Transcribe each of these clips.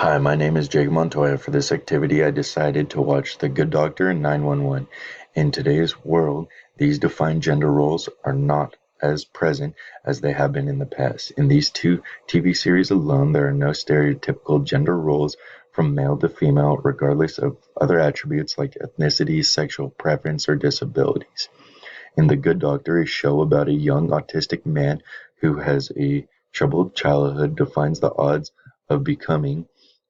Hi, my name is Jake Montoya. For this activity, I decided to watch The Good Doctor and 911. In today's world, these defined gender roles are not as present as they have been in the past. In these two TV series alone, there are no stereotypical gender roles from male to female, regardless of other attributes like ethnicity, sexual preference, or disabilities. In The Good Doctor, a show about a young autistic man who has a troubled childhood defines the odds of becoming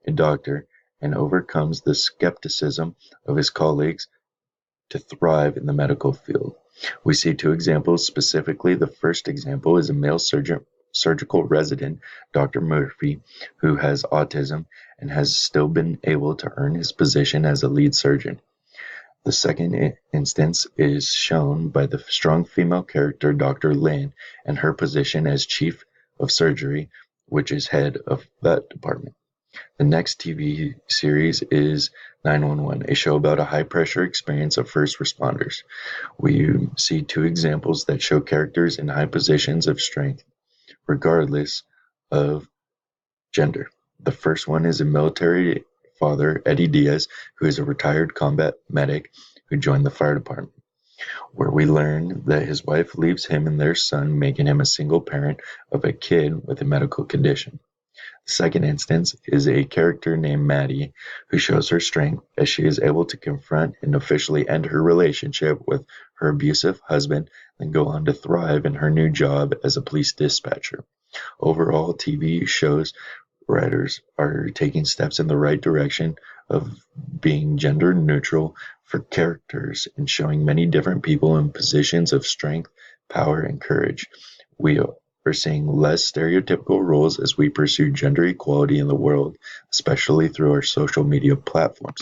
a doctor and overcomes the skepticism of his colleagues to thrive in the medical field. We see two examples specifically. The first example is a male surgical resident, Dr. Murphy, who has autism and has still been able to earn his position as a lead surgeon. The second instance is shown by the strong female character Dr. Lin and her position as chief of surgery, which is head of that department. The next TV series is 911, a show about a high-pressure experience of first responders. We see two examples that show characters in high positions of strength, regardless of gender. The first one is a military father, Eddie Diaz, who is a retired combat medic who joined the fire department, where we learn that his wife leaves him and their son, making him a single parent of a kid with a medical condition. The second instance is a character named Maddie, who shows her strength as she is able to confront and officially end her relationship with her abusive husband and go on to thrive in her new job as a police dispatcher. Overall, TV shows writers are taking steps in the right direction of being gender neutral for characters and showing many different people in positions of strength, power, and courage. We are seeing less stereotypical roles as we pursue gender equality in the world, especially through our social media platforms.